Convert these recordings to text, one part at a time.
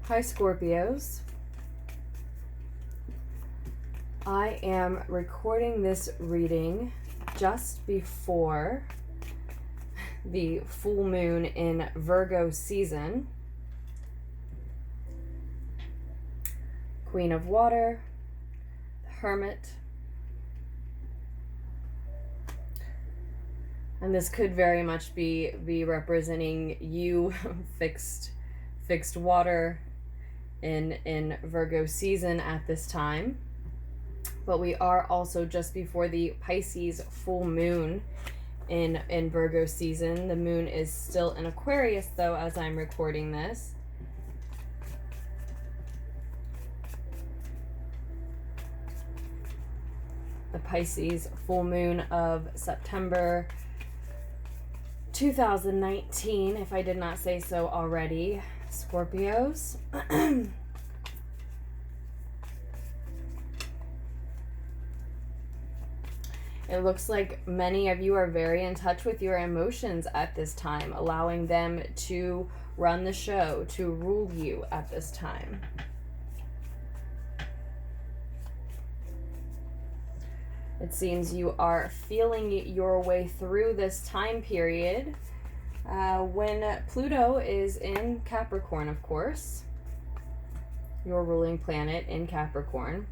Hi, Scorpios. I am recording this reading just before the full moon in Virgo season. Queen of Water, the Hermit. And this could very much be representing you, fixed water in Virgo season at this time. But we are also just before the Pisces full moon in Virgo season. The moon is still in Aquarius though as I'm recording this. The Pisces full moon of September 2019, if I did not say so already, Scorpios. It looks like many of you are very in touch with your emotions at this time, allowing them to run the show, to rule you at this time. It seems you are feeling your way through this time period when Pluto is in Capricorn, of course, your ruling planet in Capricorn.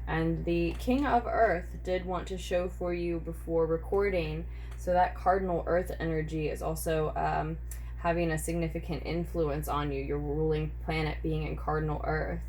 And the King of Earth did want to show for you before recording, so that cardinal Earth energy is also having a significant influence on you, your ruling planet being in cardinal Earth.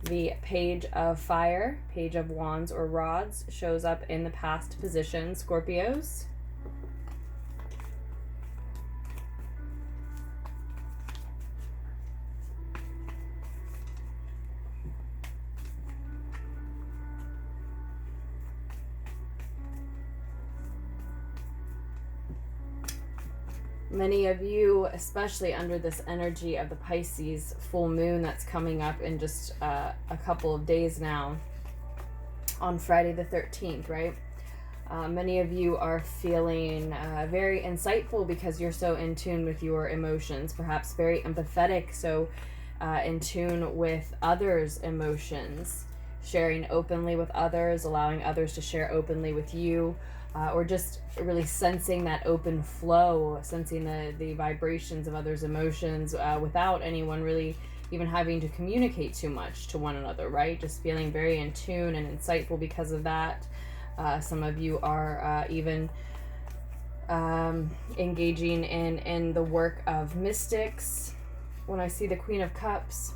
The Page of Fire, Page of Wands or Rods, shows up in the past position, Scorpios. Many of you, especially under this energy of the Pisces full moon that's coming up in just a couple of days now, on Friday the 13th, right? Many of you are feeling very insightful because you're so in tune with your emotions, perhaps very empathetic, so in tune with others' emotions, sharing openly with others, allowing others to share openly with you. Or just really sensing that open flow, sensing the vibrations of others' emotions without anyone really even having to communicate too much to one another, right? Just feeling very in tune and insightful because of that. Some of you are even engaging in the work of mystics. When I see the Queen of Cups,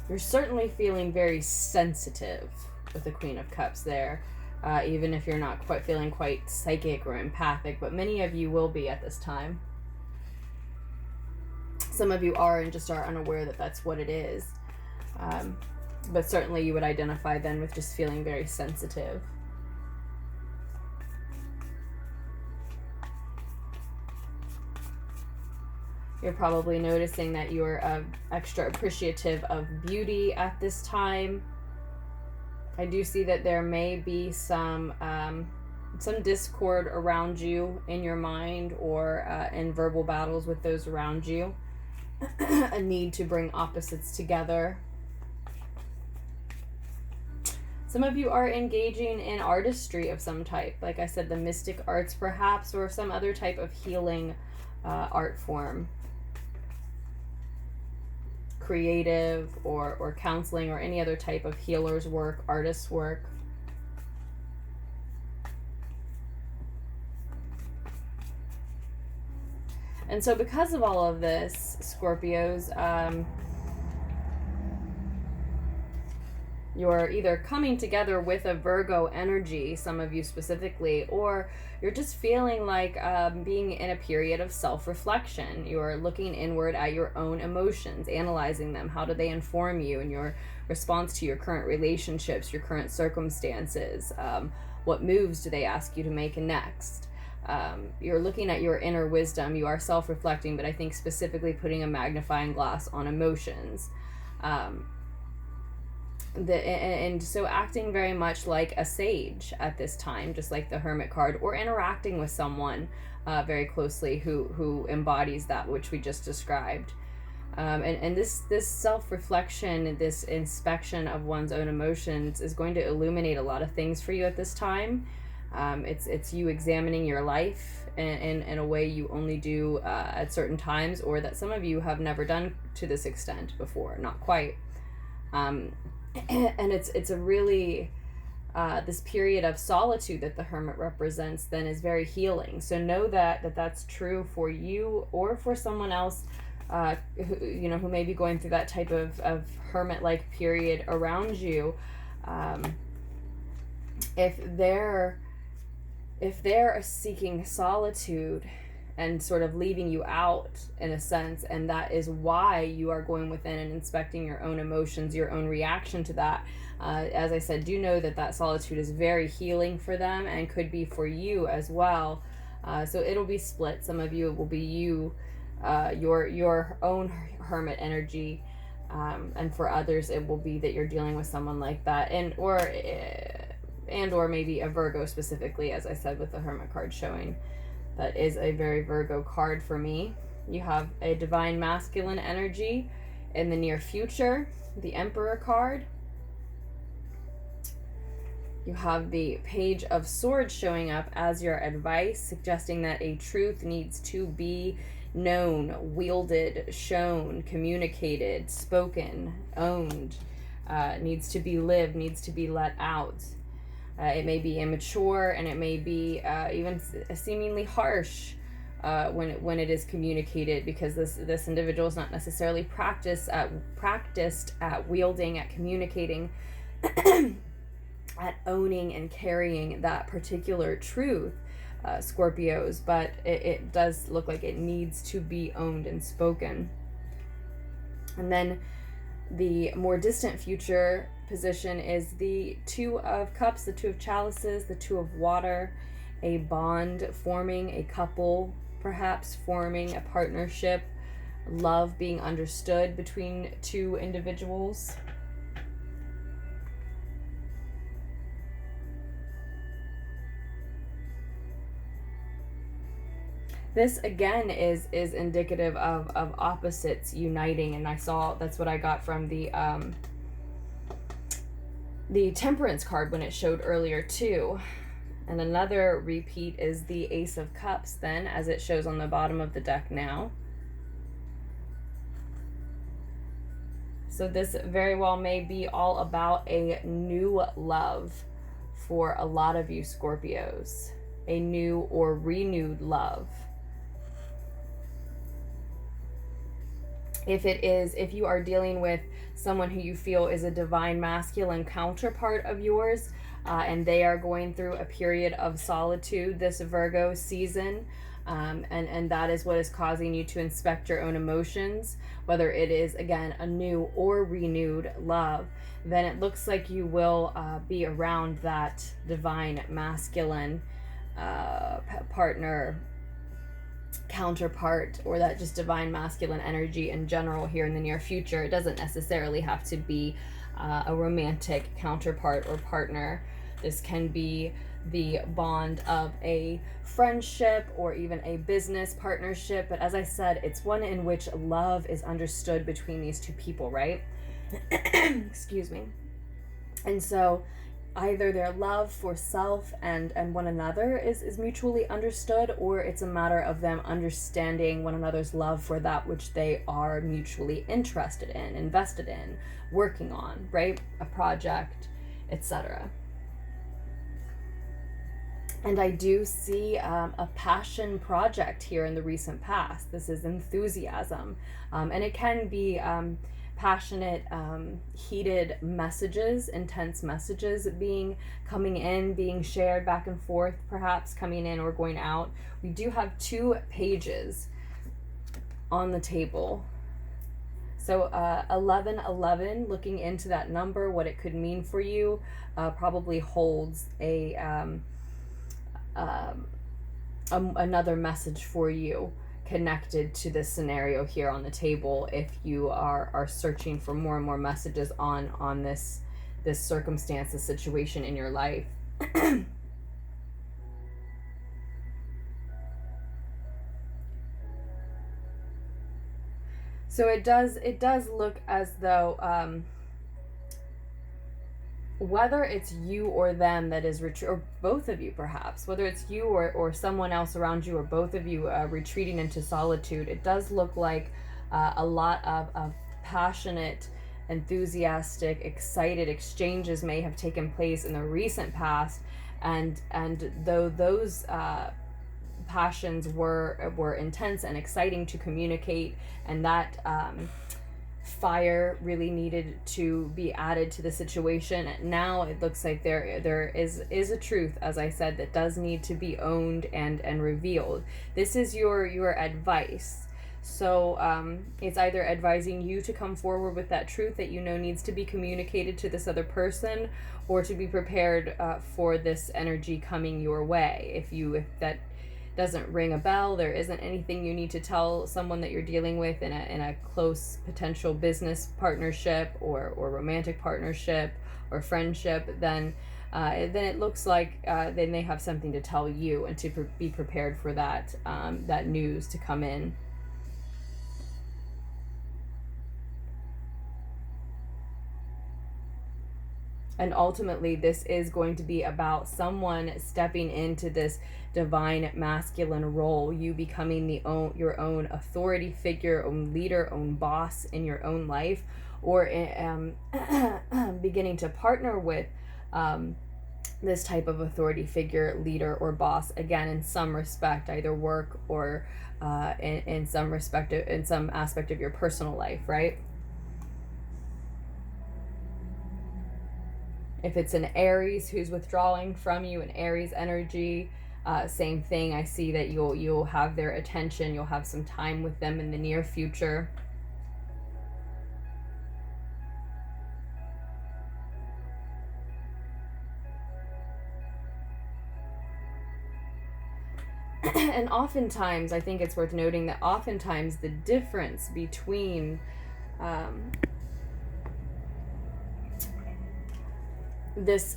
you're certainly feeling very sensitive with the Queen of Cups there, even if you're not quite feeling quite psychic or empathic, but many of you will be at this time. Some of you are and just are unaware that that's what it is, but certainly you would identify then with just feeling very sensitive. You're probably noticing that you're extra appreciative of beauty at this time. I do see that there may be some discord around you in your mind or in verbal battles with those around you. A need to bring opposites together. Some of you are engaging in artistry of some type. Like I said, the mystic arts perhaps, or some other type of healing art form. Creative or counseling or any other type of healer's work, artist's work. And so because of all of this, Scorpios, you're either coming together with a Virgo energy, some of you specifically, or you're just feeling like being in a period of self-reflection. You're looking inward at your own emotions, analyzing them. How do they inform you in your response to your current relationships, your current circumstances? What moves do they ask you to make next? You're looking at your inner wisdom. You are self-reflecting, but I think specifically putting a magnifying glass on emotions. and so acting very much like a sage at this time, just like the Hermit card, or interacting with someone very closely who embodies that which we just described. And this self-reflection, this inspection of one's own emotions is going to illuminate a lot of things for you at this time. It's you examining your life in a way you only do at certain times, or that some of you have never done to this extent before, not quite. And it's a really this period of solitude that the Hermit represents then is very healing. So know that's true for you or for someone else who may be going through that type of hermit-like period around you. If they're seeking solitude and sort of leaving you out in a sense, and that is why you are going within and inspecting your own emotions, your own reaction to that, as I said, do know that solitude is very healing for them and could be for you as well. So it'll be split. Some of you, it will be you, your own hermit energy, and for others it will be that you're dealing with someone like that, and or maybe a Virgo specifically, as I said with the Hermit card showing. That is a very Virgo card for me. You have a divine masculine energy in the near future, the Emperor card. You have the Page of Swords showing up as your advice, suggesting that a truth needs to be known, wielded, shown, communicated, spoken, owned, needs to be lived, needs to be let out. It may be immature, and it may be even seemingly harsh when it is communicated, because this individual is not necessarily practiced at wielding, at communicating, at owning and carrying that particular truth, Scorpios. But it does look like it needs to be owned and spoken. And then the more distant future position is the Two of Cups, the Two of Chalices, the Two of Water, a bond forming, a couple perhaps forming, a partnership, love being understood between two individuals. This again is indicative of opposites uniting, and I saw that's what I got from the Temperance card when it showed earlier too. And another repeat is the Ace of Cups then, as it shows on the bottom of the deck now. So this very well may be all about a new love for a lot of you Scorpios, a new or renewed love. If you are dealing with someone who you feel is a divine masculine counterpart of yours, and they are going through a period of solitude this Virgo season, and that is what is causing you to inspect your own emotions, whether it is, again, a new or renewed love, then it looks like you will be around that divine masculine partner, counterpart, or that just divine masculine energy in general here in the near future. It doesn't necessarily have to be a romantic counterpart or partner. This can be the bond of a friendship or even a business partnership, but as I said, it's one in which love is understood between these two people, right? Excuse me. And so either their love for self and one another is mutually understood, or it's a matter of them understanding one another's love for that which they are mutually interested in, invested in, working on, right? A project, etc. And I do see a passion project here in the recent past. This is enthusiasm. And it can be passionate, heated messages, intense messages coming in, being shared back and forth, perhaps coming in or going out. We do have 2 pages on the table. So 1111, looking into that number, what it could mean for you, probably holds another message for you connected to this scenario here on the table, if you are searching for more and more messages on this this circumstance, this situation in your life. So it does look as though whether it's you or them that is or both of you perhaps, whether it's you or someone else around you, or both of you retreating into solitude, it does look like a lot of passionate, enthusiastic, excited exchanges may have taken place in the recent past, and though those passions were intense and exciting to communicate, and that fire really needed to be added to the situation. Now it looks like there is a truth, as I said, that does need to be owned and revealed. This is your advice. So it's either advising you to come forward with that truth that you know needs to be communicated to this other person, or to be prepared for this energy coming your way. If that doesn't ring a bell, there isn't anything you need to tell someone that you're dealing with in a close potential business partnership or romantic partnership or friendship, then it looks like they may have something to tell you, and to be prepared for that news to come in. And ultimately, this is going to be about someone stepping into this divine masculine role, you becoming your own authority figure, own leader, own boss in your own life, or beginning to partner with this type of authority figure, leader, or boss, again, in some respect, either work or in some aspect of your personal life, right? If it's an Aries who's withdrawing from you, an Aries energy, same thing. I see that you'll have their attention. You'll have some time with them in the near future. And oftentimes, I think it's worth noting that oftentimes the difference between this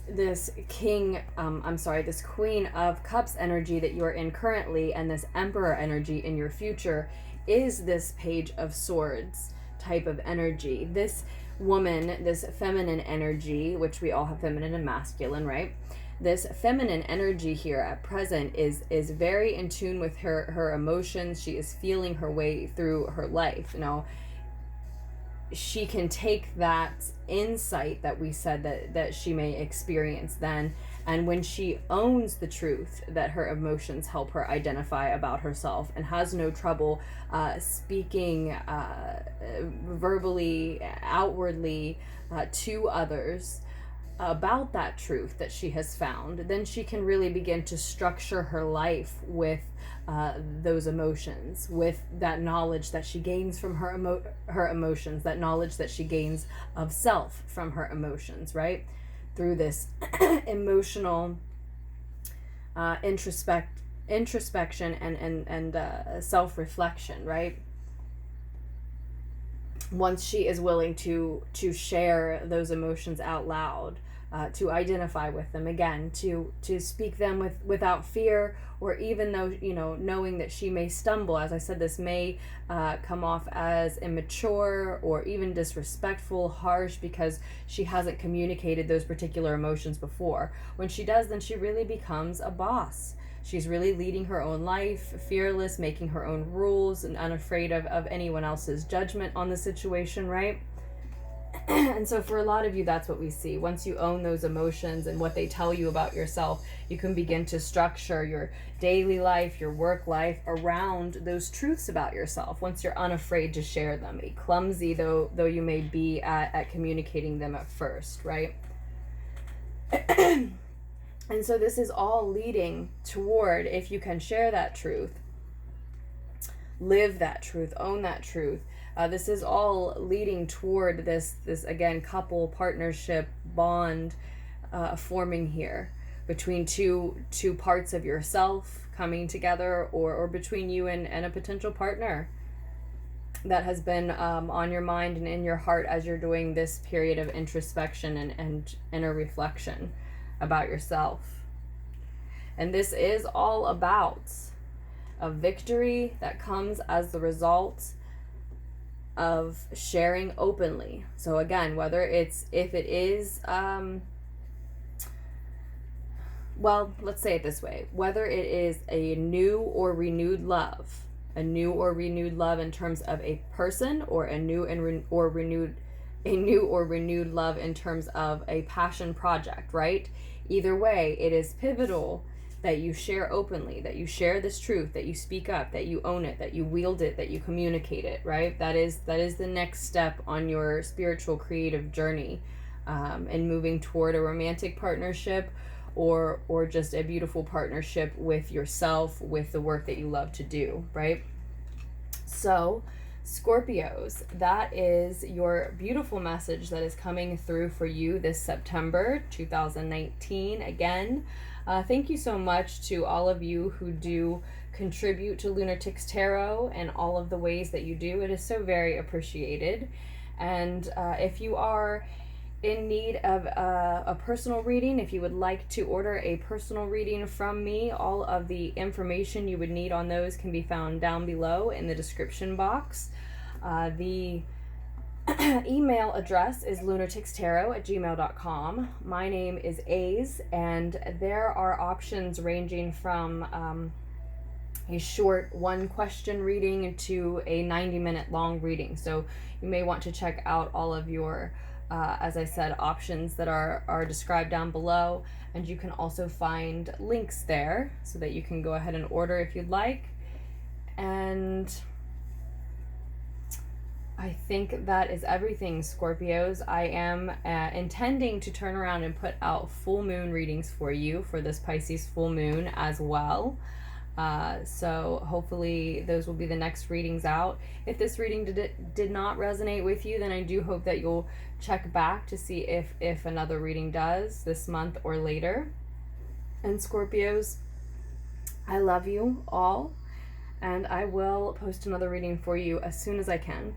Queen of Cups energy that you're in currently, and this Emperor energy in your future, is this Page of Swords type of energy. This woman, this feminine energy, which we all have feminine and masculine, right? This feminine energy here at present is very in tune with her emotions. She is feeling her way through her life. She can take that insight that we said that she may experience then, and when she owns the truth that her emotions help her identify about herself, and has no trouble speaking verbally, outwardly to others about that truth that she has found, then she can really begin to structure her life with those emotions, with that knowledge that she gains from her emotions, that knowledge that she gains of self from her emotions, right? Through this emotional introspection and self-reflection, right? Once she is willing to share those emotions out loud, to identify with them, again, to speak them without fear, or even though, knowing that she may stumble. As I said, this may come off as immature or even disrespectful, harsh, because she hasn't communicated those particular emotions before. When she does, then she really becomes a boss. She's really leading her own life, fearless, making her own rules, and unafraid of anyone else's judgment on the situation, right? And so for a lot of you, that's what we see. Once you own those emotions and what they tell you about yourself, you can begin to structure your daily life, your work life around those truths about yourself, once you're unafraid to share them, clumsy though you may be at communicating them at first, right? And so this is all leading toward, if you can share that truth, live that truth, own that truth, this is all leading toward this again, couple partnership bond forming here between two parts of yourself coming together, or between you and a potential partner. that has been on your mind and in your heart as you're doing this period of introspection and inner reflection about yourself. And this is all about a victory that comes as the result of sharing openly. So again, whether it's, if it is, well, let's say it this way, whether it is a new or renewed love, in terms of a person, or a new or renewed love in terms of a passion project, right? Either way, it is pivotal that you share openly, that you share this truth, that you speak up, that you own it, that you wield it, that you communicate it, right? That is the next step on your spiritual creative journey, and moving toward a romantic partnership, or just a beautiful partnership with yourself, with the work that you love to do, right? So, Scorpios, that is your beautiful message that is coming through for you this September 2019. Again, thank you so much to all of you who do contribute to Lunartics Tarot and all of the ways that you do. It is so very appreciated. And if you are in need of a personal reading, if you would like to order a personal reading from me, all of the information you would need on those can be found down below in the description box. The email address is lunarticstarot@gmail.com. My name is Aze, and there are options ranging from a short one question reading to a 90-minute long reading. So you may want to check out all of your as I said, options that are described down below, and you can also find links there so that you can go ahead and order if you'd like. And I think that is everything, Scorpios. I am intending to turn around and put out full moon readings for you for this Pisces full moon as well. So hopefully those will be the next readings out. If this reading did not resonate with you, then I do hope that you'll check back to see if another reading does this month or later. And Scorpios, I love you all, and I will post another reading for you as soon as I can.